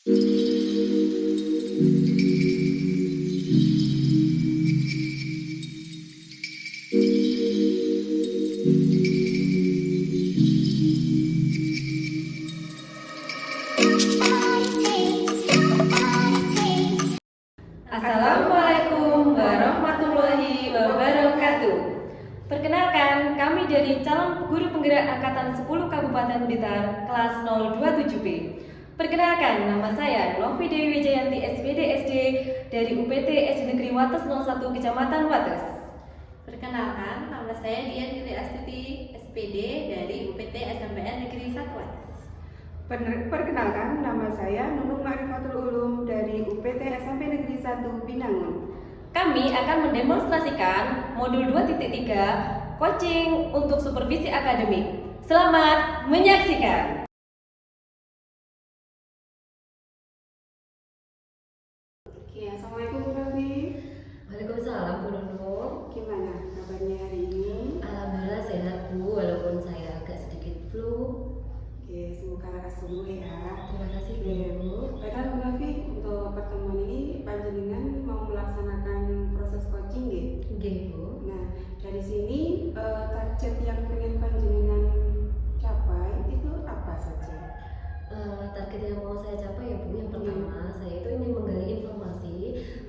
Assalamualaikum warahmatullahi wabarakatuh. Perkenalkan, kami dari calon guru penggerak angkatan 10 Kabupaten Blitar kelas 027B. Perkenalkan, nama saya Novi Dewi Wijayanti SPD SD dari UPT SD Negeri Wates 01 Kecamatan Wates. Perkenalkan, nama saya Dian Yuli Astuti SPD dari UPT SMPN Negeri 1 Wates. Perkenalkan, nama saya Nunung Ma'rifatul Ulum dari UPT SMP Negeri 1 Binangun. Kami akan mendemonstrasikan modul 2.3 coaching untuk supervisi akademik. Selamat menyaksikan. Oke, Assalamualaikum Bu Novi. Waalaikumsalam Bu Nunung. Gimana kabarnya hari ini? Alhamdulillah sehat Bu, walaupun saya agak sedikit flu. Oke, semoga lekas sembuh ya. Terima kasih Bu. Baiklah Bu Novi, untuk pertemuan ini panjenengan mau melaksanakan proses coaching ya? Nggih Bu. Nah, dari sini target yang pengen panjenengan capai itu apa saja? Target yang mau saya capai ya Bu, yang pertama saya itu ingin menggali informasi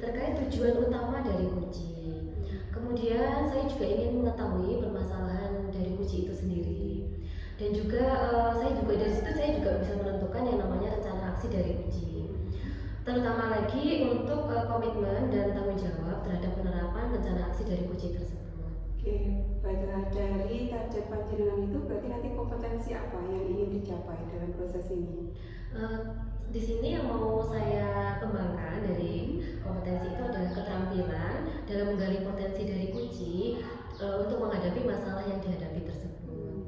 terkait tujuan utama dari coaching. Kemudian saya juga ingin mengetahui permasalahan dari coaching itu sendiri. Dan juga dari situ saya juga bisa menentukan yang namanya rencana aksi dari coaching. Terutama lagi untuk komitmen dan tanggung jawab terhadap penerapan rencana aksi dari coaching tersebut. Oke, baiklah, dari target panjenengan itu berarti nanti kompetensi apa yang ingin dicapai dalam proses ini? Di sini yang mau saya kembangkan dari kompetensi itu adalah keterampilan dalam menggali potensi dari coaching untuk menghadapi masalah yang dihadapi tersebut.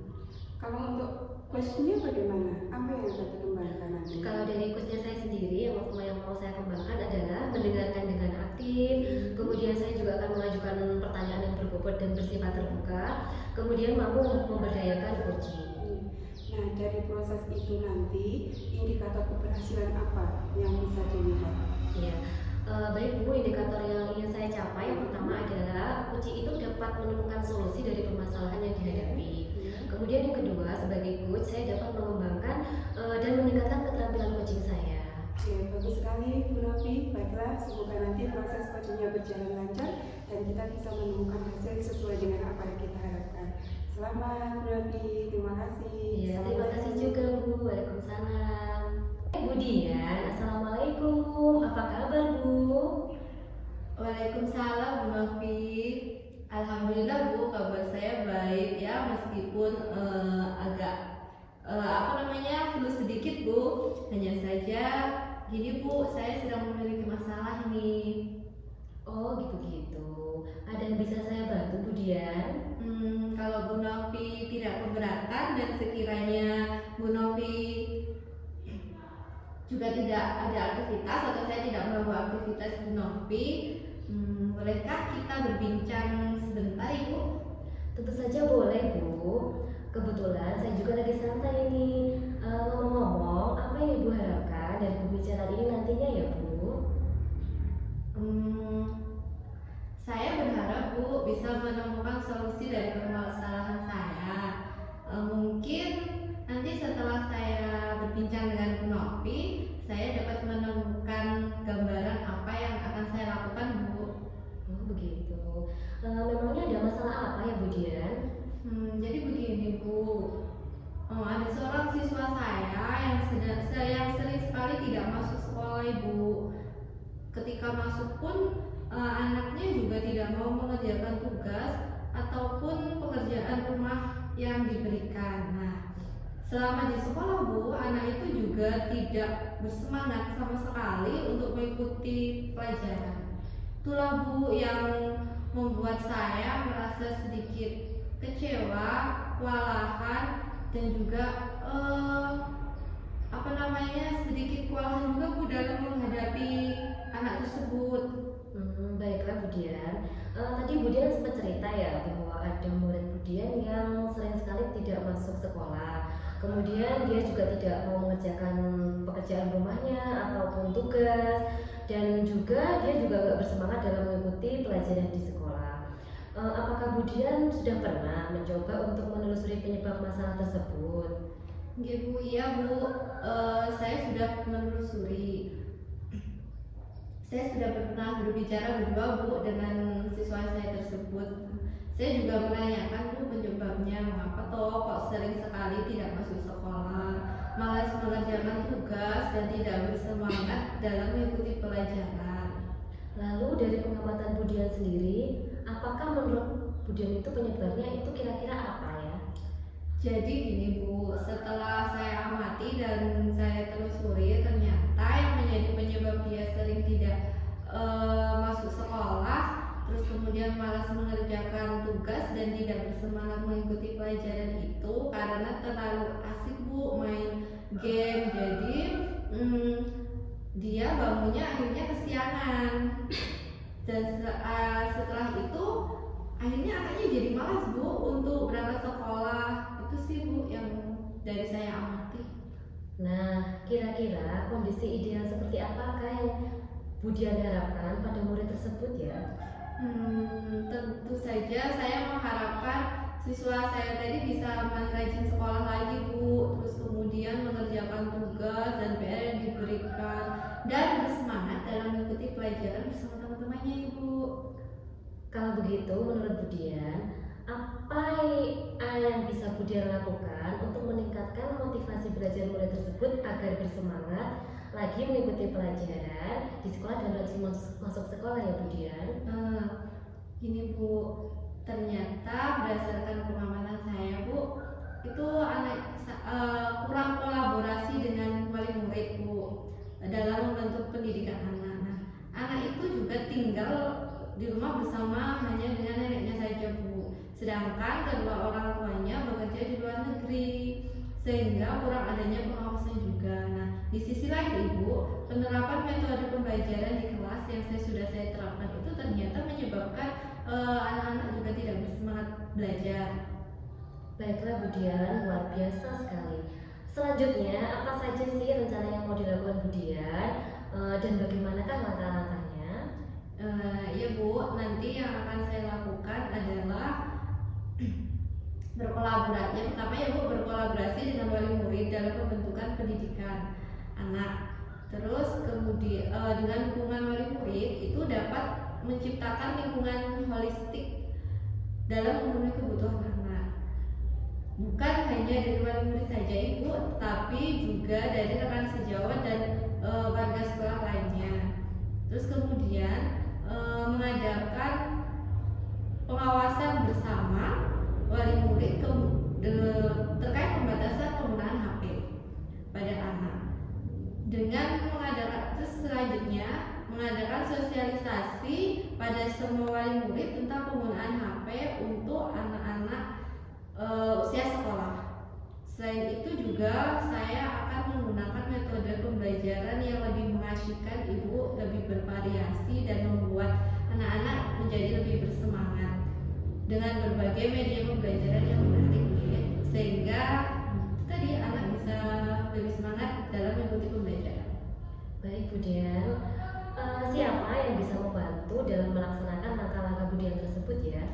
Kalau untuk questionnya bagaimana? Apa yang akan dikembangkan nanti? Kalau dari coachnya saya sendiri yang mau saya kembangkan adalah mendengarkan dengan aktif. Kemudian saya juga akan mengajukan pertanyaan yang berbobot dan bersifat terbuka. Kemudian mampu memberdayakan coaching. Nah, dari proses itu nanti indikator keberhasilan apa yang bisa dilihat? Ya, baik Bu, indikator yang ingin saya capai yang pertama adalah coaching itu dapat menemukan solusi dari permasalahan yang dihadapi. Kemudian yang kedua, sebagai coach saya dapat mengembangkan dan meningkatkan keterampilan coaching saya. Oke, bagus sekali Bu Novi. Baiklah, semoga nanti proses coachingnya berjalan lancar dan kita bisa menemukan hasil sesuai dengan apa yang kita harapkan. Selamat Bu Novi, terima kasih. Ya, terima kasih juga Bu. Waalaikumsalam. Bu Dian, Assalamualaikum. Apa kabar Bu? Waalaikumsalam Bu Novi. Alhamdulillah Bu, kabar saya baik ya, meskipun agak flu sedikit Bu. Hanya saja gini Bu, saya sedang memiliki masalah nih. Oh gitu-gitu. Ada yang bisa saya bantu Bu Dian? Kalau Bu Novi tidak keberatan dan sekiranya Bu Novi juga tidak ada aktivitas atau saya tidak mengganggu aktivitas Bu Novi, bolehkah kita berbincang sebentar Ibu? Tentu saja boleh Bu. Kebetulan saya juga lagi santai ini. Ngomong-ngomong, apa yang Ibu harapkan dari pembicaraan ini nantinya ya Bu? Saya berharap Bu bisa menemukan solusi dari permasalahan saya. Mungkin nanti setelah saya berbincang dengan Bu Novi, saya dapat menemukan gambaran apa yang akan saya lakukan Bu. Oh begitu. Memangnya ada masalah apa ya Bu Dian? Jadi begini Bu, ada seorang siswa saya yang sering sekali tidak masuk sekolah Ibu. Ketika masuk pun anaknya juga tidak mau mengerjakan tugas ataupun pekerjaan rumah yang diberikan. Nah, selama di sekolah Bu, anak itu juga tidak bersemangat sama sekali untuk mengikuti pelajaran. Itulah Bu yang membuat saya merasa sedikit kecewa, kewalahan, dan juga sedikit kewalahan juga Bu dalam menghadapi anak tersebut. Baiklah Bu Dian. Tadi Bu Dian sempat cerita ya bahwa ada murid Bu Dian yang sering sekali tidak masuk sekolah. Kemudian dia juga tidak mau mengerjakan pekerjaan rumahnya ataupun tugas, dan juga dia juga nggak bersemangat dalam mengikuti pelajaran di sekolah. Apakah Budian sudah pernah mencoba untuk menelusuri penyebab masalah tersebut? Ibu, iya Bu, saya sudah menelusuri. Saya sudah pernah berbicara berdua Bu dengan siswa saya tersebut. Saya juga menanyakan Bu penyebabnya, mengapa toh kok sering sekali tidak masuk sekolah, malas mengerjakan tugas dan tidak bersemangat dalam mengikuti pelajaran. Lalu dari pengamatan Budian sendiri, apakah menurut Budian itu penyebabnya itu kira-kira apa ya? Jadi gini Bu, setelah saya amati dan saya telusuri, ternyata yang menjadi penyebab dia sering tidak masuk sekolah, terus kemudian malas mengerjakan tugas dan tidak bersemangat mengikuti pelajaran itu karena terlalu asik Bu main game. Jadi dia bangunnya akhirnya kesiangan, dan setelah itu akhirnya anaknya jadi malas Bu untuk berangkat sekolah. Itu sih Bu yang dari saya amati. Nah, kira-kira kondisi ideal seperti apakah yang Budian harapkan pada murid tersebut ya? Tentu saja saya mengharapkan siswa saya tadi bisa rajin sekolah lagi Bu, terus kemudian mengerjakan tugas dan PR yang diberikan, dan bersemangat dalam mengikuti pelajaran bersama teman-temannya Ibu. Kalau begitu, menurut Budian, apa yang bisa Budian lakukan untuk meningkatkan motivasi belajar murid tersebut agar bersemangat lagi mengikuti pelajaran di sekolah dan rajin masuk sekolah ya Budian? Gini Bu, ternyata berdasarkan pengamatan saya Bu, itu anak kurang kolaborasi dengan wali murid Bu dalam membentuk pendidikan anak. Nah, anak itu juga tinggal di rumah bersama hanya dengan neneknya saja Bu, sedangkan kedua orang tuanya bekerja di luar negeri, sehingga kurang adanya pengawasan juga. Nah, di sisi lain Ibu, penerapan metode pembelajaran di kelas yang sudah saya terapkan itu ternyata menyebabkan anak-anak juga tidak bersemangat belajar. Baiklah Budian, luar biasa sekali. Selanjutnya, apa saja sih rencana yang mau dilakukan Budian dan bagaimanakah langkah-langkahnya? Ya Bu, nanti yang akan saya lakukan adalah berkolaborasi. Yang pertama ya Bu, berkolaborasi dengan wali murid dalam pembentukan pendidikan anak. Terus kemudian dengan dukungan wali murid itu dapat menciptakan lingkungan holistik dalam memenuhi kebutuhan anak. Bukan hanya dari wali murid saja Ibu, tapi juga dari rekan sejawat dan warga sekolah lainnya. Terus kemudian mengadakan pengawasan bersama wali murid terkait pembatasan penggunaan HP pada anak. Dengan mengadakan sosialisasi pada semua wali murid tentang penggunaan HP untuk anak-anak usia sekolah. Selain itu juga saya akan menggunakan metode pembelajaran yang lebih mengasyikkan Ibu, lebih bervariasi dan membuat anak-anak menjadi lebih bersemangat dengan berbagai media pembelajaran yang menarik ya, sehingga tadi anak bisa lebih semangat dalam mengikuti pembelajaran. Baik Budian, siapa yang bisa membantu dalam melaksanakan langkah-langkah Budian tersebut ya?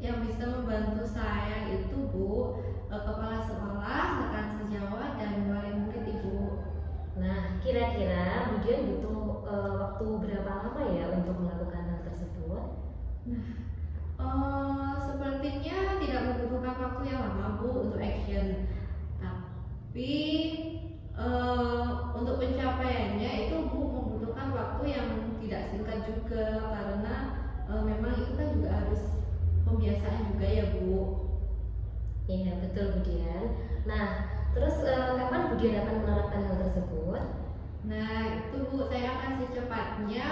Yang bisa membantu saya itu Bu, kepala sekolah, rekan sejawat, dan wali murid Ibu. Nah, kira-kira Budian butuh waktu berapa lama ya untuk melakukan hal tersebut? Sepertinya tidak membutuhkan waktu yang lama Bu untuk action, tapi untuk pencapaiannya itu Bu membutuhkan waktu yang tidak singkat juga, karena memang itu kan juga harus pembiasaan juga ya Bu. Iya betul Budian. Nah, terus kapan Budian akan menerapkan hal tersebut? Nah itu Bu, saya akan secepatnya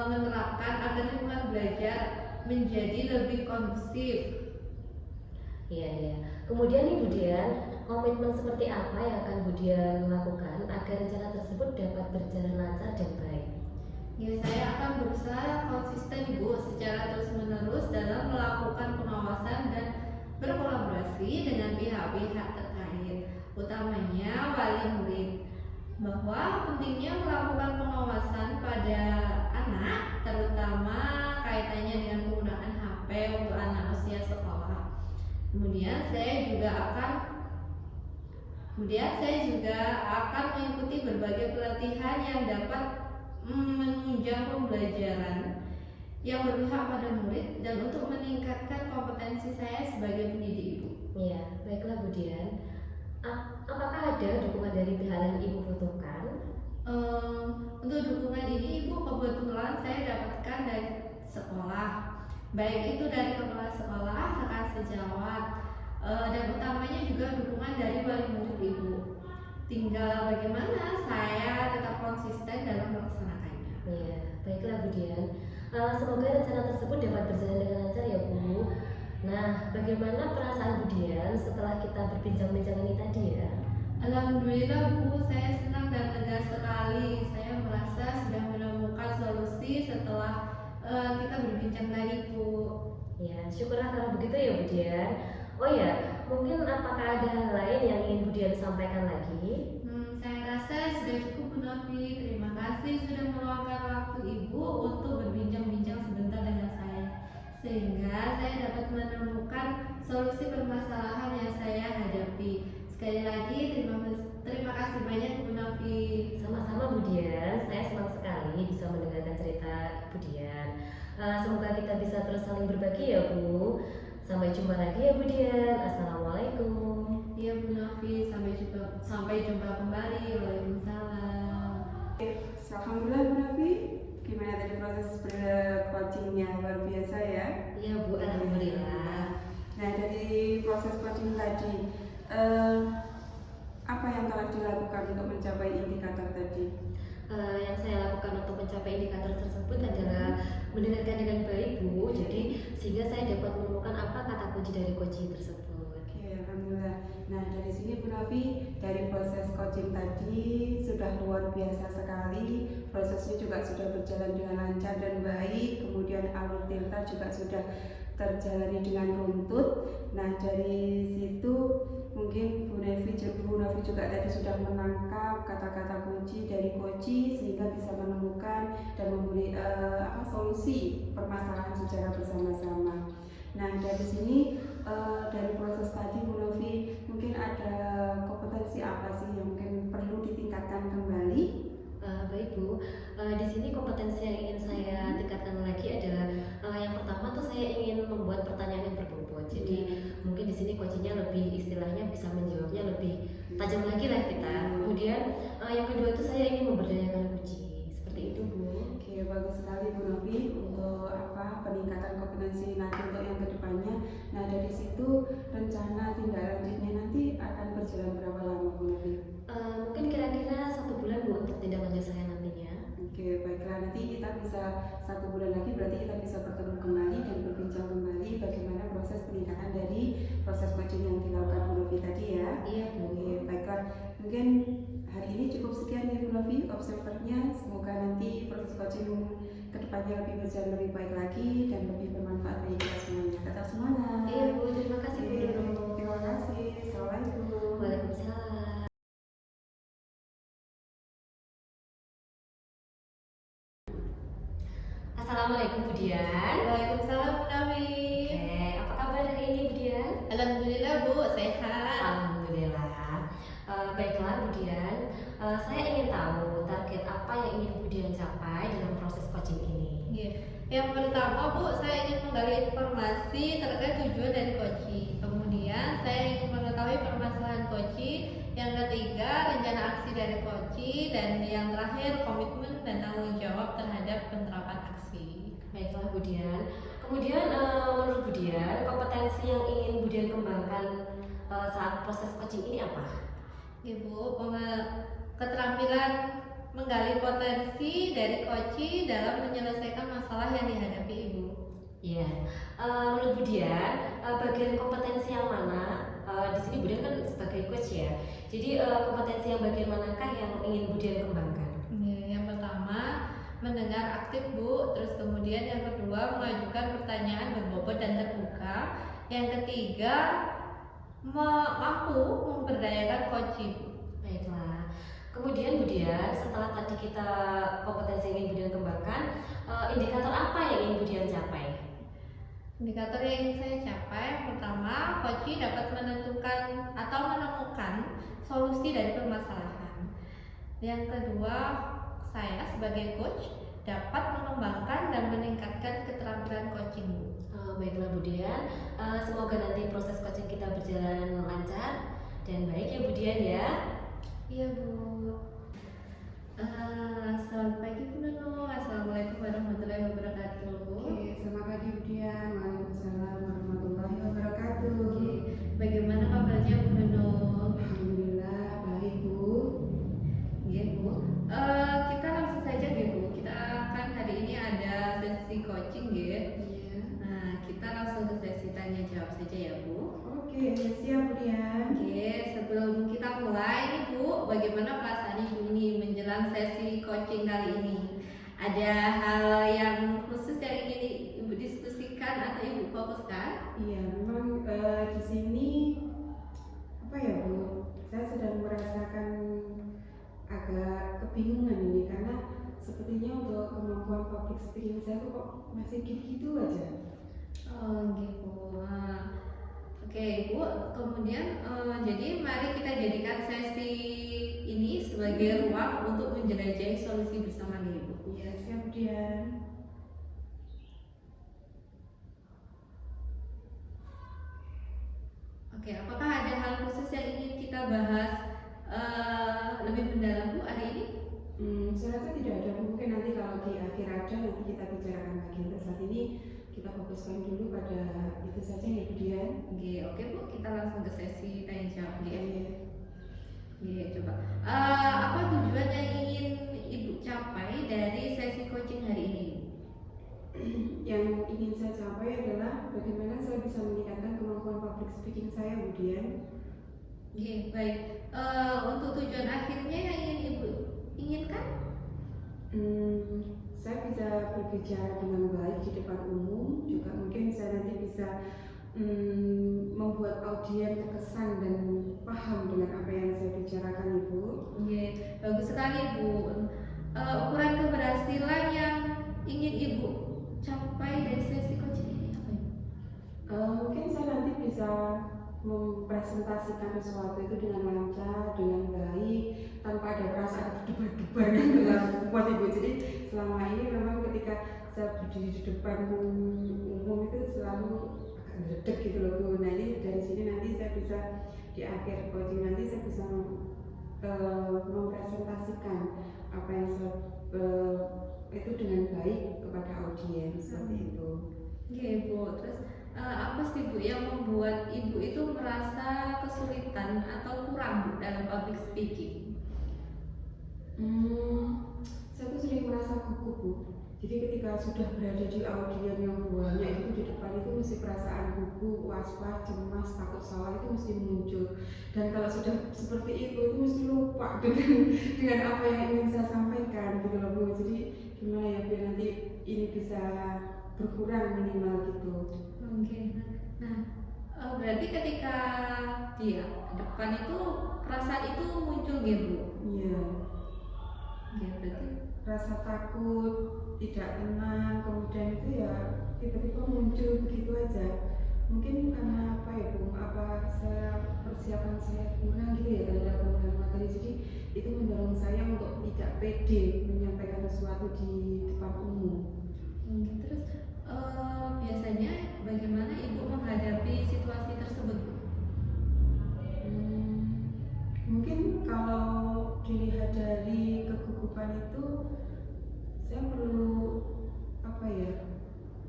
menerapkan agar lingkungan belajar menjadi lebih kondusif. Iya. Kemudian nih Budian, komitmen seperti apa yang akan Budian lakukan agar rencana tersebut dapat berjalan lancar dan baik? Ya, saya akan berusaha konsisten Ibu secara terus-menerus dalam melakukan pengawasan dan berkolaborasi dengan pihak-pihak terkait utamanya wali murid, bahwa pentingnya melakukan pengawasan pada anak, terutama kaitannya dengan penggunaan HP untuk anak usia sekolah. Kemudian saya juga akan mengikuti berbagai pelatihan yang dapat menunjang pembelajaran yang berpihak pada murid dan untuk meningkatkan kompetensi saya sebagai pendidik ibu. Iya, baiklah Bu Dian. Apakah ada dukungan dari pihak yang Ibu butuhkan? Untuk dukungan ini ibu kebetulan saya dapatkan dari sekolah, baik itu dari kepala sekolah, rekan sejawat, dan utamanya juga dukungan dari wali murid ibu. Tinggal bagaimana saya tetap konsisten dalam melaksanakannya. Iya, baiklah Bu Dian. Semoga rencana tersebut dapat berjalan dengan lancar ya Bu. Nah, bagaimana perasaan Bu Dian setelah kita berbincang-bincang ini tadi ya? Alhamdulillah Bu, saya senang dan lega sekali. Saya merasa sudah menemukan solusi setelah kita berbincang tadi Bu. Ya, syukurlah kalau begitu ya Bu Dian. Oh ya, mungkin apakah ada hal lain yang ingin Bu Dian sampaikan lagi? Saya rasa sudah cukup Bu Novi. Terima kasih sudah meluangkan waktu Ibu untuk berbincang-bincang sebentar dengan saya, sehingga saya dapat menemukan solusi permasalahan yang saya hadapi. Sekali lagi terima kasih banyak Bu Novi. Sama-sama Bu Dian, saya senang sekali bisa mendengarkan cerita Bu Dian. Semoga kita bisa terus saling berbagi ya Bu. Sampai jumpa lagi ya Bu Dian. Assalamualaikum. Iya Bu Novi, sampai jumpa kembali. Waalaikumsalam. Alhamdulillah Bu Novi, gimana tadi proses coachingnya luar biasa ya? Iya Bu, alhamdulillah. Nah dari proses coaching tadi, apa yang telah dilakukan untuk mencapai indikator tadi? Yang saya lakukan untuk mencapai indikator tersebut adalah mendengarkan dengan baik Bu. Jadi sehingga saya dapat menemukan apa kata kunci dari coaching tersebut. Oke, alhamdulillah. Nah dari sini Bu Novi, dari proses coaching tadi sudah luar biasa sekali. Prosesnya juga sudah berjalan dengan lancar dan baik. Kemudian alur tilta juga sudah terjalani dengan runtut. Nah dari situ mungkin Bu Novi juga tadi sudah menangkap kata-kata kunci dari coaching sehingga bisa menemukan dan memberi solusi permasalahan secara bersama-sama. Nah dari sini dari proses tadi Bu Novi mungkin ada kompetensi apa sih yang mungkin perlu ditingkatkan kembali? Baik Bu, di sini kompetensi yang ingin saya tingkatkan lagi adalah yang pertama tuh saya ingin membuat pertanyaan yang berbobot. Jadi mungkin di sini coachingnya lebih istilahnya bisa menjawabnya lebih tajam lagi lah kita. Kemudian yang kedua itu saya ingin memberdayakan kunci. Seperti itu Bu. Oke, bagus sekali Bu Novi untuk peningkatan kompetensi nanti untuk yang kedepannya. Nah dari situ rencana tindak lanjutnya nanti akan berjalan berapa lama Bu Novi? Mungkin kira-kira 1 bulan Bu untuk tindak lanjut saya nantinya. Oke, baiklah, nanti kita bisa 1 bulan lagi berarti kita bisa bertemu kembali dan berbincang kembali bagaimana proses peningkatan dari proses coaching yang dilakukan Bu Novi tadi ya. Iya Bu. Oke, baiklah, mungkin hari ini cukup sekian ya Bu Novi observernya. Semoga nanti proses coaching kedepannya lebih berjalan lebih baik lagi dan lebih bermanfaat bagi kita semuanya. Tetap semangat. Iya Bu, terima kasih Bu Nurul. Terima kasih. Assalamualaikum. Waalaikumsalam. Assalamualaikum Bu Dian. Waalaikumsalam Bu Novi. Apa kabar hari ini Bu Dian? Alhamdulillah Bu, sehat. Alhamdulillah. Baiklah Bu Dian, saya ingin tahu target apa yang ingin Bu Dian capai dalam proses coaching ini. Iya. Yang pertama Bu, saya ingin menggali informasi terkait tujuan dari coaching. Kemudian saya ingin mengetahui permasalahan coaching. Yang ketiga, rencana aksi dari coaching. Dan yang terakhir, komitmen dan tanggung jawab terhadap penerapan aksi. Baiklah Bu Dian. Kemudian menurut Bu Dian, kompetensi yang ingin Bu Dian kembangkan saat proses coaching ini apa? Ibu, keterampilan menggali potensi dari coaching dalam menyelesaikan masalah yang dihadapi Ibu. Iya. Menurut Bu Dian, bagian kompetensi yang mana? Di sini Bu Dian kan sebagai coach ya. Jadi kompetensi yang bagian manakah yang ingin Bu Dian kembangkan? Yang pertama, mendengar aktif Bu. Terus kemudian yang kedua, mengajukan pertanyaan berbobot dan terbuka. Yang ketiga, mampu memberdayakan coaching. Baiklah. Kemudian Bu Dian, setelah tadi kita kompetensi yang ingin Bu Dian kembangkan, indikator apa yang ingin Bu Dian capai? Indikator yang ingin saya capai, yang pertama, coaching dapat menentukan atau menemukan solusi dari permasalahan. Yang kedua, saya sebagai coach dapat mengembangkan dan meningkatkan keterampilan coaching. Baiklah Bu Dian, semoga nanti proses coaching kita berjalan lancar dan baik ya Bu Dian ya. Iya Bu. Selamat pagi Bu Nunung. Assalamualaikum warahmatullahi wabarakatuh. Oke, selamat pagi Bu Dian. Waalaikumsalam warahmatullahi wabarakatuh. Oke, bagaimana kabarnya Bu Nunung? Alhamdulillah baik Bu. Iya Bu. Kita langsung saja ya Bu. Kita kan hari ini ada sesi coaching ya. Iya. Nah, kita langsung ke sesi tanya jawab saja ya Bu. Oke, siap Bu Dian. Oke, sebelum kita mulai nih Bu, bagaimana perasaan Ibu ini menjelang sesi coaching kali ini? Ada hal yang khusus yang ingin Ibu diskusikan atau Ibu fokuskan? Iya, memang di sini apa ya Bu? Saya sedang merasakan agak kebingungan ini karena sepertinya untuk kemampuan public speaking saya tuh kok masih gitu-gitu aja. Oh gitu. Oke Bu, kemudian jadi mari kita jadikan sesi ini sebagai ruang untuk menjelajahi solusi bersama nih Bu. Iya, siap Bu Dian. Oke, apakah ada hal khusus yang ingin kita bahas lebih mendalam Bu hari ini? Saya rasa tidak ada. Mungkin nanti kalau di akhir ada nanti kita bicarakan lagi. Untuk saat ini kita fokuskan dulu pada itu saja ya Bu Dian. Oke Bu, kita langsung ke sesi tanya jawab nih ya. Iya. Coba. Apa tujuan yang ingin Ibu capai dari sesi coaching hari ini? Yang ingin saya capai adalah bagaimana saya bisa meningkatkan kemampuan public speaking saya Bu Dian. Oke, baik. Untuk tujuan akhirnya yang ingin Ibu inginkan? Saya bisa berbicara dengan baik di depan umum, juga mungkin saya nanti bisa membuat audiens terkesan dan paham dengan apa yang saya bicarakan Ibu. Oke, bagus sekali Bu. Ukuran keberhasilan yang ingin Ibu capai dari sesi coaching ini apa Ibu? Mungkin saya nanti bisa mempresentasikan sesuatu itu dengan lancar, dengan baik, tanpa ada perasaan berdebar-debar dalam buat Ibu. Jadi selama ini memang ketika saya berdiri di depan umum itu selalu agak ngedek gitu loh Bu. Nah ini dari sini nanti saya bisa di akhir coaching nanti saya bisa mempresentasikan apa yang saya itu dengan baik kepada audiens seperti itu. Oke Bu, terus apa sih Bu yang membuat Ibu itu merasa kesulitan atau kurang Bu dalam public speaking? Saya tuh sering merasa gugup Bu. Jadi ketika sudah berada di audiens yang banyak itu di depan itu mesti perasaan gugup, was-was, cemas, takut salah itu mesti muncul. Dan kalau sudah seperti itu mesti lupa dengan apa yang ingin saya sampaikan gitu loh Bu. Jadi gimana ya biar nanti ini bisa berkurang minimal gitu. Oke, nah berarti ketika dia depan itu perasaan itu muncul gitu Bu? Iya. Oke, berarti Rasa takut, tidak tenang, kemudian itu ya tiba-tiba muncul begitu aja. Mungkin karena apa ya Bu? Apa persiapan saya kurang gitu ya terhadap pengolahan materi. Jadi itu mendorong saya untuk tidak pede menyampaikan sesuatu di depan umum. Terus biasanya bagaimana Ibu menghadapi situasi tersebut? Mungkin kalau dilihat dari kegugupan itu saya perlu apa ya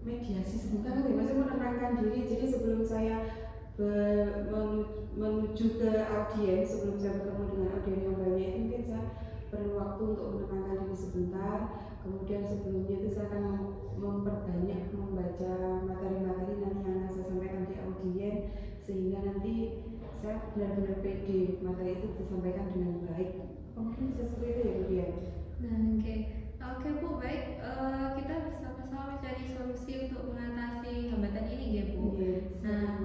mediasi sebentar ya, maksudnya menenangkan diri. Jadi sebelum saya menuju ke audiens, sebelum saya bertemu dengan audiens yang banyak itu mungkin saya perlu waktu untuk menenangkan diri sebentar. Kemudian sebelumnya itu saya akan memperbanyak membaca materi-materi nanti yang akan saya sampaikan di audiens, sehingga nanti saya benar-benar pede materi itu disampaikan dengan baik. Mungkin bisa seperti itu ya Bu Dian. Nah, oke Bu, baik. Kita bersama-sama mencari solusi untuk mengatasi hambatan ini ya Bu. Yes. Nah,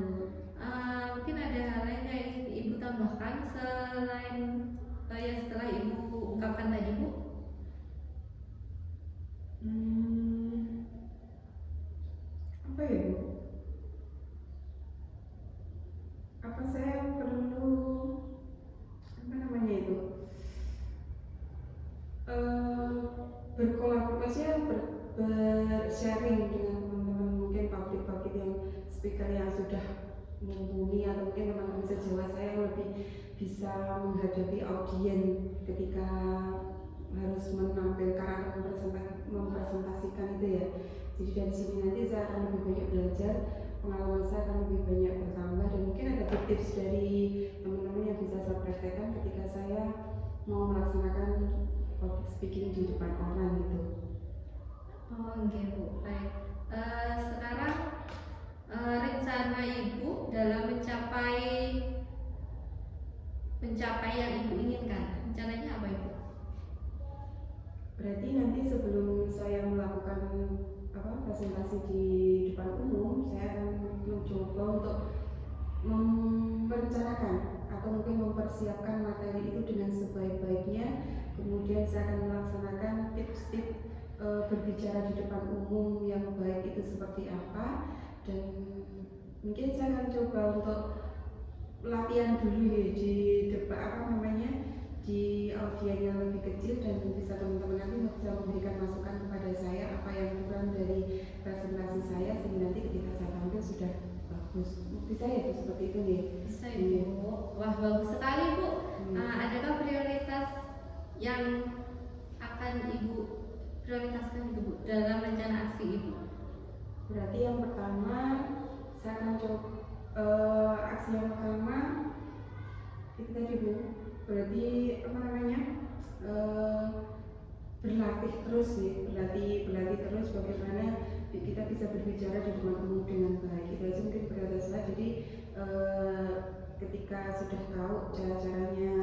mungkin ada hal lain berkolaborasi, bersharing dengan teman-teman mungkin publik-publik yang speaker yang sudah mumpuni, atau mungkin teman-teman sejawat saya yang lebih bisa menghadapi audiens ketika harus menampilkan atau mempresentasikan itu ya. Jadi dari sini nanti saya akan lebih banyak belajar, pengalaman saya akan lebih banyak bertambah, dan mungkin ada tips dari teman-teman yang bisa saya praktekkan ketika saya mau melaksanakan public speaking di depan orang gitu. Oh, oke Bu, baik. Sekarang rencana Ibu dalam mencapai yang Ibu inginkan, rencananya apa Ibu? Berarti nanti sebelum saya melakukan presentasi di depan umum, saya akan mencoba untuk merencanakan atau mungkin mempersiapkan materi itu dengan sebaik-baiknya. Kemudian saya akan melaksanakan tips-tips berbicara di depan umum yang baik itu seperti apa, dan mungkin saya akan coba untuk latihan dulu ya di depan di audiens yang lebih kecil, dan bisa teman-teman nanti bisa memberikan masukan kepada saya apa yang kurang dari presentasi saya, sehingga nanti ketika saya tampil sudah bagus. Bisa ya Bu, seperti itu nih? Bisa Ibu. Wah, bagus sekali Bu. Adakah prioritas yang akan Ibu prioritaskan itu Bu dalam rencana aksi Ibu? Berarti yang pertama saya akan coba aksi yang pertama itu tadi Bu, berarti berlatih terus nih, berlatih terus bagaimana kita bisa berbicara di depan umum dengan baik. Itu aja mungkin prioritas saya. Jadi ketika sudah tahu cara-caranya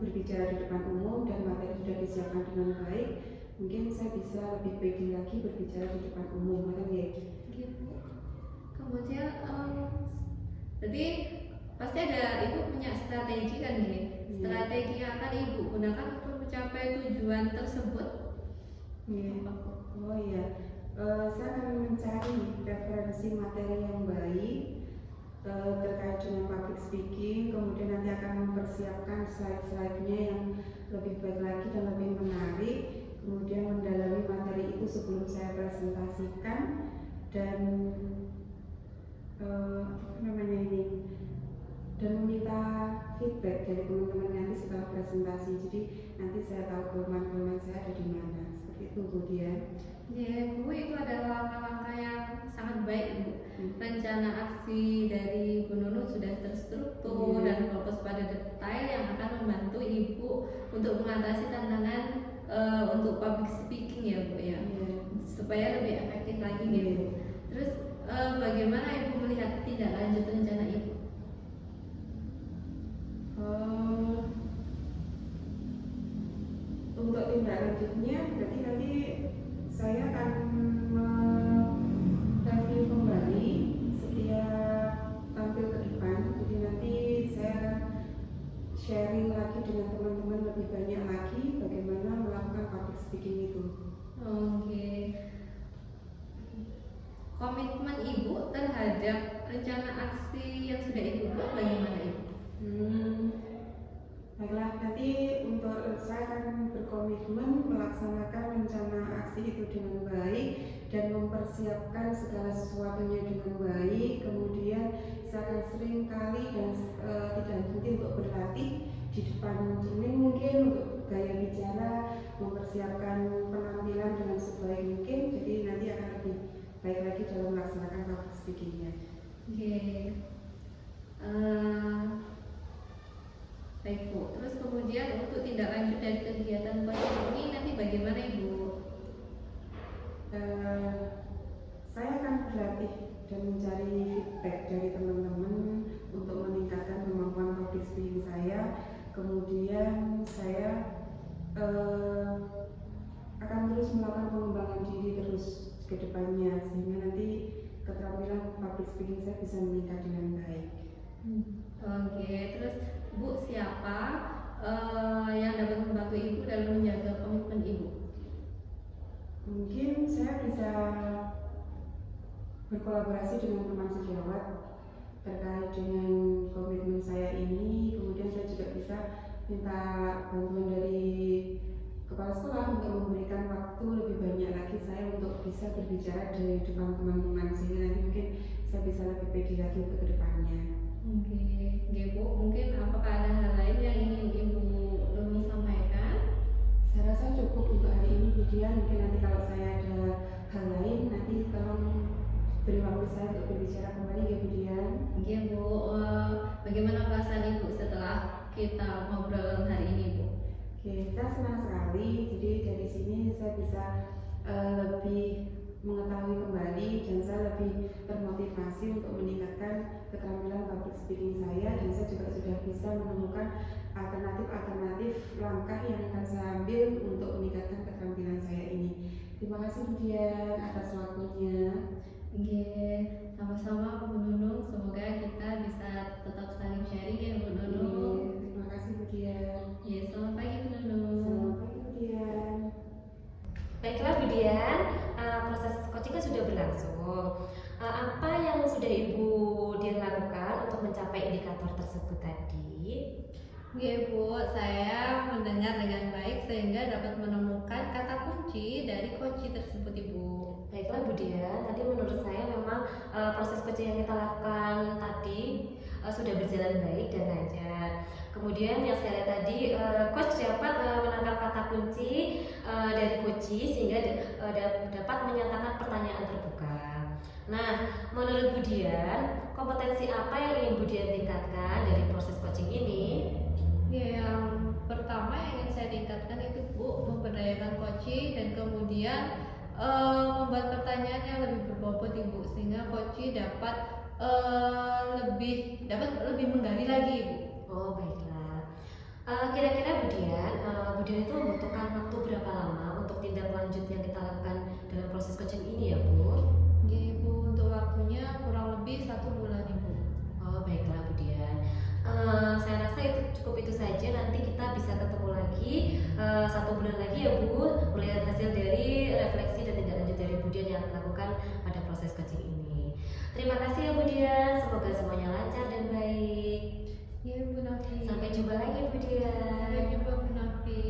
berbicara di depan umum dan materi sudah disiapkan dengan baik, mungkin saya bisa lebih pede lagi berbicara di depan umum, kan ya? Gitu. Kemudian jadi pasti ada Ibu punya strategi kan ya? Strategi yang akan Ibu gunakan untuk mencapai tujuan tersebut. Oh iya, saya akan mencari referensi materi yang baik terkait dengan public speaking. Kemudian nanti akan mempersiapkan slide-slide-nya yang lebih baik lagi dan lebih menarik. Kemudian mendalami materi itu sebelum saya presentasikan, dan dan meminta feedback dari teman-teman nanti setelah presentasi. Jadi nanti saya tahu kelemahan saya ada di mana. Seperti itu Bu Dian. Ya Bu, itu adalah langkah-langkah yang sangat baik Bu. Rencana aksi dari Bu Nunung sudah terstruktur dan fokus pada detail yang akan membantu Ibu untuk mengatasi tantangan untuk public speaking ya Bu ya. Supaya lebih efektif lagi gitu. Terus bagaimana Ibu melihat tindak lanjut rencana Ibu? Untuk tindak lanjutnya berarti nanti saya akan mereview kembali setiap tampil ke depan. Jadi nanti saya akan sharing lagi dengan teman-teman lebih banyak lagi bagaimana melakukan public speaking itu. Oke. Komitmen Ibu terhadap rencana aksi yang sudah Ibu buat bagaimana Ibu? Baiklah, nanti untuk saya akan berkomitmen melaksanakan rencana aksi itu dengan baik dan mempersiapkan segala sesuatunya dengan baik. Kemudian saya akan sering kali dan tidak henti untuk berlatih di depan cermin, mungkin untuk gaya bicara, mempersiapkan penampilan dengan sebaik mungkin. Jadi nanti akan lebih baik lagi dalam melaksanakan public speaking-nya. Baik Bu, terus kemudian untuk tindak lanjut dari kegiatan coaching ini nanti bagaimana Ibu? Saya akan berlatih dan mencari feedback dari teman-teman untuk meningkatkan kemampuan public speaking saya. Kemudian saya akan terus melakukan pengembangan diri terus ke depannya, sehingga nanti keterampilan public speaking saya bisa meningkat dengan baik. Oke, terus Bu, siapa yang dapat membantu Ibu dalam menjaga komitmen Ibu? Mungkin saya bisa berkolaborasi dengan teman sejawat terkait dengan komitmen saya ini. Kemudian saya juga bisa minta bantuan dari kepala sekolah untuk memberikan waktu lebih banyak lagi saya untuk bisa berbicara di depan teman-teman, sehingga nanti mungkin saya bisa lebih pede lagi untuk kedepannya. Oke, oke Bu, mungkin apakah ada hal lain yang ingin Ibu Nunung sampaikan? Saya rasa cukup untuk hari ini, kemudian mungkin nanti kalau saya ada hal lain nanti tolong beri waktu saya untuk berbicara kembali, kemudian. Oke Bu, bagaimana perasaan Ibu setelah kita ngobrol hari ini Bu? Oke, saya senang sekali. Jadi dari sini saya bisa lebih mengetahui kembali dan saya lebih termotivasi untuk meningkatkan keterampilan public speaking saya, dan saya juga sudah bisa menemukan alternatif-alternatif langkah yang akan saya ambil untuk meningkatkan keterampilan saya ini. Terima kasih Budian atas waktunya. Oke, sama-sama Bu Nunung, semoga kita bisa tetap saling sharing ya Bu Nunung. Terima kasih Budian. Ya, selamat pagi Bu Nunung. Selamat pagi Budian. Baiklah Budian, proses coaching kan sudah berlangsung. Apa yang sudah Ibu Dian lakukan untuk mencapai indikator tersebut tadi? Oke Bu, saya mendengar dengan baik sehingga dapat menemukan kata kunci dari coaching tersebut Ibu. Baiklah Budian, tadi menurut saya memang proses coaching yang kita lakukan tadi sudah berjalan baik dan lancar. Kemudian yang saya lihat tadi, coach dapat menangkap kata kunci dari coaching sehingga dapat menyatakan pertanyaan terbuka. Nah, menurut Budian, kompetensi apa yang ingin Budian tingkatkan dari proses coaching ini? Ya, yang pertama yang ingin saya tingkatkan itu Bu, memberdayakan coaching dan kemudian membuat pertanyaan yang lebih berbobot Ibu, sehingga coaching dapat lebih menggali lagi Ibu. Oh baiklah. Kira-kira Budian itu membutuhkan waktu berapa lama untuk tindak lanjut yang kita lakukan dalam proses coaching ini ya Bu? Ya Ibu, untuk waktunya kurang lebih 1 bulan Ibu. Oh baiklah Budian. Saya rasa itu saja. Nanti kita bisa ketemu lagi 1 bulan lagi ya Bu, melihat hasil dari refleksi dan tindak lanjut dari Budian yang lakukan pada proses coaching ini. Terima kasih ya Budian, semoga semuanya lancar dan baik. Ya Bu Nafi. Sampai jumpa lagi Budian. Sampai jumpa Bu Nafi.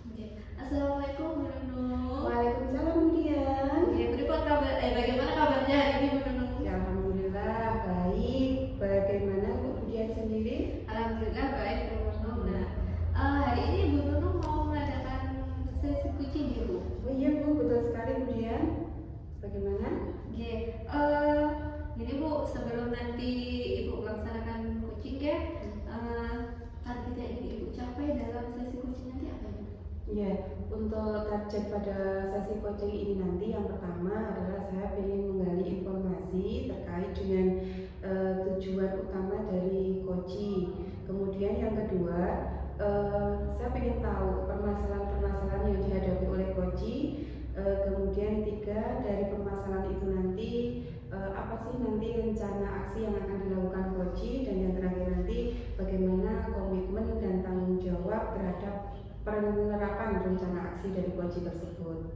Oke. Assalamualaikum Bu Nunung. Waalaikumsalam Budian. Oke, bagaimana kabarnya hari ini Bu Nunung? Ya, alhamdulillah baik. Bagaimana untuk Budian sendiri? Alhamdulillah baik Bu Nunung. Nah, hari ini Bu Nunung mau mengadakan sesi coaching ya Bu? Oh iya Bu, betul sekali Budian. Bagaimana? Oke, jadi Bu, sebelum nanti Ibu melaksanakan coaching ya, target yang ingin Ibu capai dalam sesi coaching nanti apa Ibu? Ya, untuk target pada sesi coaching ini nanti yang pertama adalah saya ingin menggali informasi terkait dengan tujuan utama dari coaching. Kemudian yang kedua, saya ingin tahu permasalahan-permasalahan yang dihadapi oleh coaching. Kemudian tiga, dari permasalahan itu nanti apa sih nanti rencana aksi yang akan dilakukan coaching, dan yang terakhir nanti bagaimana komitmen dan tanggung jawab terhadap penerapan rencana aksi dari coaching tersebut.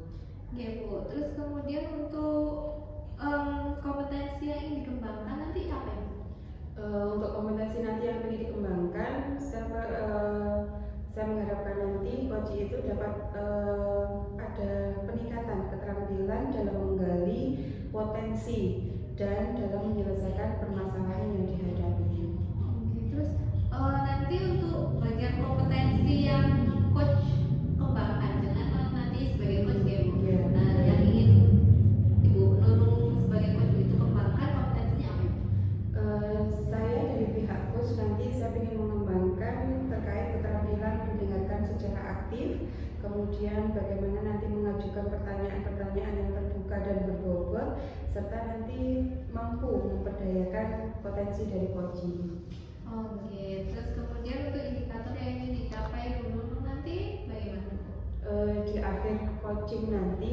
Oke Bu, terus kemudian untuk kompetensi yang ingin dikembangkan nanti apa ya Bu? Untuk kompetensi nanti yang ingin dikembangkan, saya mengharapkan nanti coaching itu dapat ada peningkatan keterampilan dalam menggali potensi dan dalam menyelesaikan permasalahan yang dihadapi. Oke, terus nanti untuk bagian kompetensi yang coach kembangkan, jangan nanti sebagai coach ya Bu. Ya. Nah, yang ingin Ibu Nunung sebagai coach itu kembangkan kompetensinya apa Ibu? Saya dari pihak coach nanti saya ingin mengembangkan terkait keterampilan mendengarkan secara aktif, kemudian bagaimana nanti mengajukan pertanyaan-pertanyaan yang terbuka dan berbobot, serta nanti mampu memperdayakan potensi dari coaching. Oke, terus kemudian untuk indikator yang ingin dicapai Bu Nunung nanti bagaimana Bu? Di akhir coaching nanti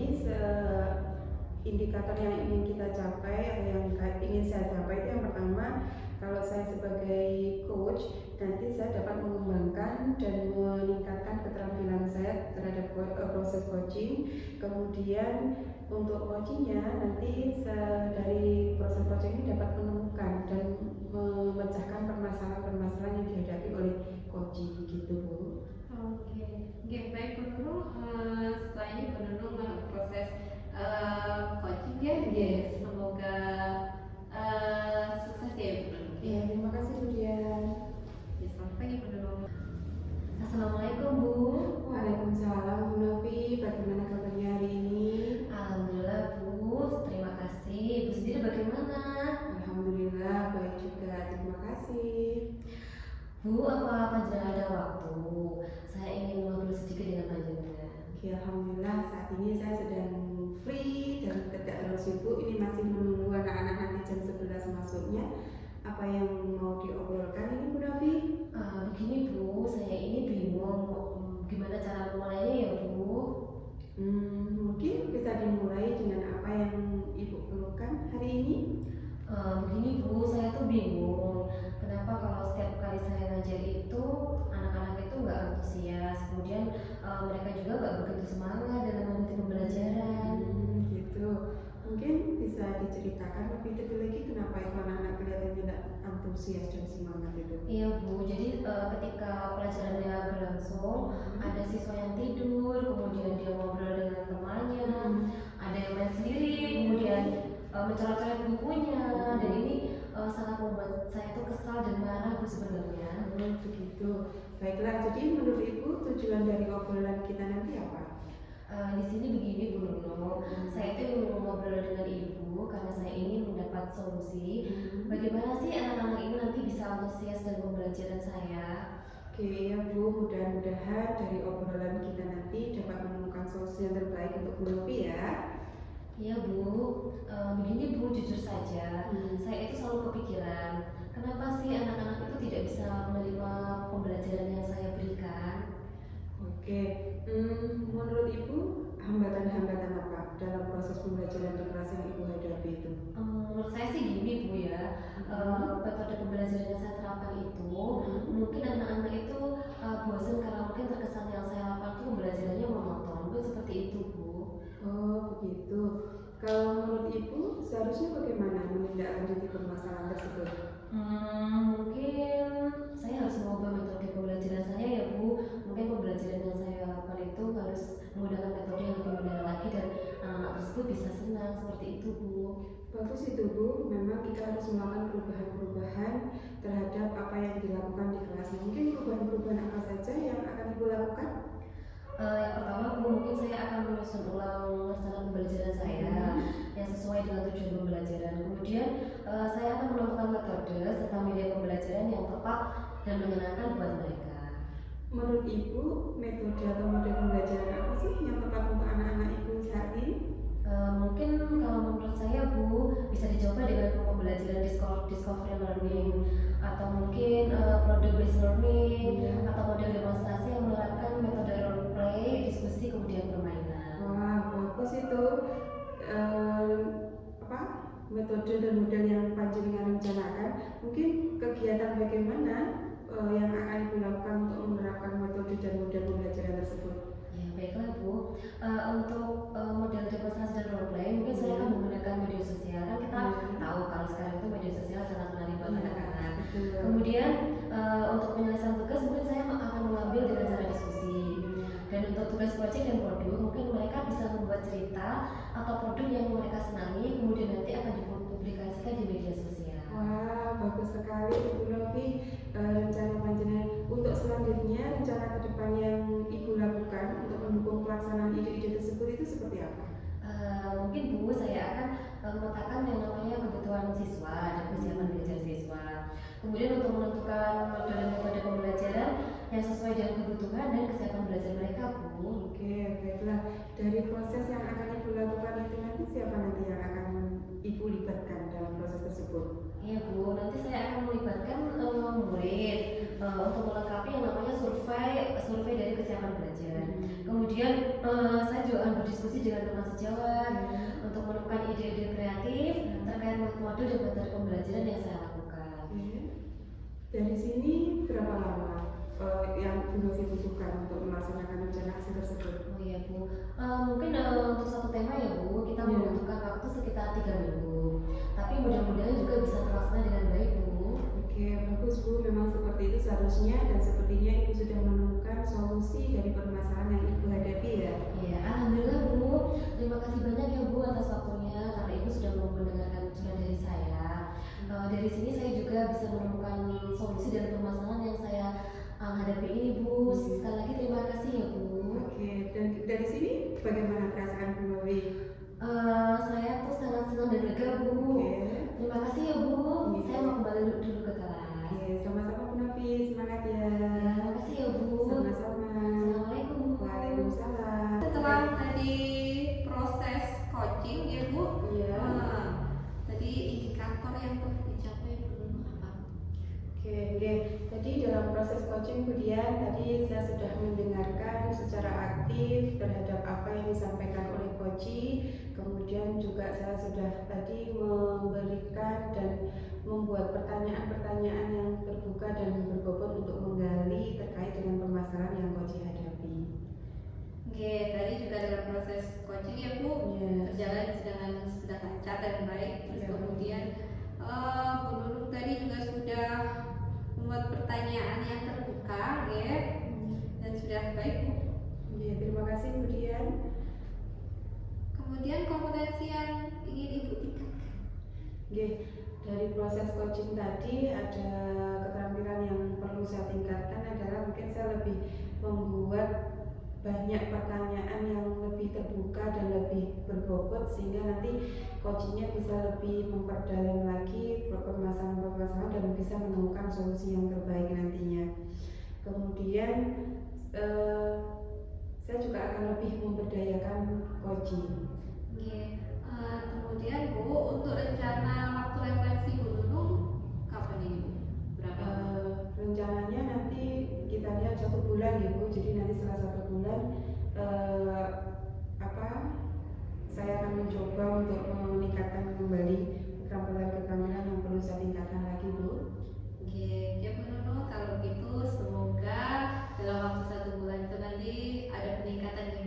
indikator yang ingin kita capai atau yang ingin saya capai itu yang pertama, kalau saya sebagai coach nanti saya dapat mengembangkan dan meningkatkan keterampilan saya terhadap proses coaching. Kemudian untuk coachingnya nanti dari proses coaching ini dapat menemukan dan memecahkan permasalahan-permasalahan yang dihadapi oleh Koji gitu Bu. Oke, baik Bu Nunung. Setelah ini Bu Nunung proses coaching ya. Semoga sukses ya Bu Nunung. Iya, terima kasih Bu Dian. Ya, selamat pagi Bu Nunung. Assalamualaikum Bu. Waalaikumsalam Bu Novi, bagaimana kabarnya hari ini? Alhamdulillah Bu, terima kasih. Ibu sendiri bagaimana? Alhamdulillah baik juga, terima kasih. Bu, apa panjenengan ada waktu? Saya ingin ngobrol sedikit dengan panjenengan. Oke, alhamdulillah saat ini saya sedang free dan tidak terlalu sibuk. Ini masih menunggu anak-anak nanti jam 11 masuknya. Apa yang mau diobrolkan ini Bu Novi? Begini Bu, saya ini bingung gimana cara memulainya ya Bu. Mungkin bisa dimulai dengan apa yang Ibu perlukan hari ini. Begini Bu, saya tuh bingung. Kenapa kalau setiap kali saya ngajar itu anak-anak itu nggak antusias, kemudian mereka juga nggak begitu semangat dalam mengikuti pembelajaran. Gitu. Mungkin bisa diceritakan lebih detail lagi kenapa itu anak-anak kelihatannya tidak antusias dan semangat itu. Iya Bu, jadi ketika pelajarannya berlangsung ada siswa yang tidur, kemudian dia ngobrol dengan temannya, ada yang main sendiri, kemudian mencoret-coret bukunya, dan ini sangat membuat saya tuh kesal dan marah Bu sebenarnya. Begitu. Baiklah, jadi menurut Ibu tujuan dari obrolan kita nanti apa? Di sini begini Bu Nunung, saya itu ingin ngobrol dengan Ibu karena saya ingin mendapat solusi. Bagaimana sih anak-anak ini nanti bisa antusias dalam pembelajaran saya? Oke ya Bu, mudah-mudahan dari obrolan kita nanti dapat menemukan solusi yang terbaik untuk Bu Novi ya. Iya Bu, begini Bu, jujur saja, saya itu selalu kepikiran, kenapa sih anak-anak itu tidak bisa menerima pembelajaran yang saya berikan? Oke, menurut Ibu hambatan-hambatan apa dalam proses pembelajaran di kelas yang Ibu hadapi itu? Menurut saya sih gini Bu ya, metode pembelajaran yang saya terapkan itu mungkin anak-anak itu bosan karena mungkin terkesan yang saya lakukan itu pembelajarannya monoton, mungkin seperti itu Bu. Oh begitu. Kalau menurut Ibu seharusnya bagaimana menindaklanjuti permasalahan tersebut? Mungkin saya harus mengubah metode pembelajaran saya ya Bu. Mungkin pembelajaran yang saya lakukan itu harus menggunakan metode yang lebih benar lagi dan anak-anak tersebut bisa senang seperti itu Bu. Bagus itu Bu, memang kita harus melakukan perubahan-perubahan terhadap apa yang dilakukan di kelas. Mungkin perubahan-perubahan apa saja yang akan Ibu lakukan? Yang pertama Bu, mungkin saya akan menyusun ulang rencana pembelajaran saya yang sesuai dengan tujuan pembelajaran. Kemudian saya akan menentukan metode serta media pembelajaran yang tepat dan menyenangkan buat mereka. Menurut Ibu, metode atau model pembelajaran apa sih yang tepat untuk anak-anak Ibu saat ini? Mungkin kalau menurut saya Bu, bisa dicoba dengan pembelajaran discovery learning atau mungkin product based learning atau model demonstrasi yang menerapkan metode role play, diskusi kemudian permainan. Wah, bagus itu. Metode dan model yang panjenengan rencanakan. Mungkin kegiatan bagaimana yang akan Ibu lakukan untuk menerapkan metode dan model pembelajaran tersebut? Ya, baiklah Bu. Untuk model demonstrasi dan role play, mungkin saya akan menggunakan media sosial. Kan kita tahu kalau sekarang itu media sosial sangat menarik buat anak-anak. Kemudian untuk penyelesaian tugas mungkin saya akan mengambil dengan cara diskusi. Dan untuk tugas proyek dan produk, mungkin mereka bisa membuat cerita atau produk yang mereka senangi, kemudian nanti akan dipublikasikan di media sosial. Wah, bagus sekali Ibu Novi. Rencana panjenengan untuk selanjutnya, rencana ke depan yang Ibu lakukan untuk mendukung pelaksanaan ide-ide tersebut itu seperti apa? Mungkin Bu, saya akan memetakan yang namanya kebutuhan siswa dan kesiapan belajar siswa. Kemudian untuk menentukan metode pembelajaran yang sesuai dengan kebutuhan dan kesiapan belajar mereka Bu. Oke, baiklah. Dari proses yang akan Ibu lakukan itu nanti siapa nanti yang akan Ibu libatkan dalam proses tersebut? Iya Bu, nanti saya akan melibatkan murid untuk melengkapi yang namanya survei dari kesiapan belajar. Kemudian saya juga akan berdiskusi dengan teman sejawat untuk menemukan ide-ide kreatif terkait metode dan metode pembelajaran yang saya lakukan. Dari sini berapa lama yang Bu Novi butuhkan untuk melaksanakan rencana aksi tersebut? Oh iya Bu, mungkin untuk satu tema ya Bu, kita membutuhkan waktu sekitar 3 minggu. Tapi mudah-mudahan juga bisa terlaksana dengan baik Bu. Oke, bagus Bu. Memang seperti itu seharusnya dan sepertinya Ibu sudah menemukan solusi dari permasalahan yang Ibu hadapi ya. Ya, alhamdulillah Bu. Terima kasih banyak ya Bu atas waktunya karena Ibu sudah mau mendengarkan cerita dari saya. Dari sini saya juga bisa menemukan solusi dari permasalahan yang saya hadapi ini Bu. Sekali lagi terima kasih ya Bu. Oke, dan dari sini bagaimana perasaan Bu Novi? Saya tuh sangat senang dan lega Bu. Oke. Terima kasih ya Bu. Iya. Saya mau kembali dulu ke kelas. Oke, sama-sama Bu Novi, semangat ya. Terima kasih ya Bu. Sama-sama. Assalamualaikum Bu. Waalaikumsalam. Setelah tadi proses coaching ya Bu, Iya. tadi indikator yang perlu dicapai dulu apa? Oke. Tadi dalam proses coaching kemudian tadi saya sudah mendengarkan secara aktif terhadap apa yang disampaikan oleh coach. Kemudian juga saya sudah tadi memberikan dan membuat pertanyaan-pertanyaan yang terbuka dan berbobot untuk menggali terkait dengan permasalahan yang coach hadapi. Oke, tadi juga dalam proses coaching ya Bu, Iya. berjalan dengan sudah lancar dan baik. Terus Iya. kemudian Bu Nunung tadi juga sudah membuat pertanyaan yang terbuka, ya, dan sudah baik Bu. Iya, terima kasih kemudian. Kemudian kompetensi yang ingin Ibu tingkatkan. Oke, dari proses coaching tadi ada keterampilan yang perlu saya tingkatkan adalah mungkin saya lebih membuat banyak pertanyaan yang lebih terbuka dan lebih berbobot sehingga nanti coachingnya bisa lebih memperdalam lagi permasalahan-permasalahan dan bisa menemukan solusi yang terbaik nantinya. Kemudian saya juga akan lebih memberdayakan coaching. Oke, kemudian Bu, untuk rencana waktu refleksi Bu Nunung kapan ini Bu? Berapa? Rencananya nanti kita lihat 1 bulan ya Bu, jadi nanti setelah 1 bulan saya akan mencoba untuk meningkatkan kembali keterampilan-keterampilan yang perlu saya tingkatkan lagi Bu. Oke, ya Bu Nunung, kalau gitu semoga dalam waktu 1 bulan itu nanti ada peningkatan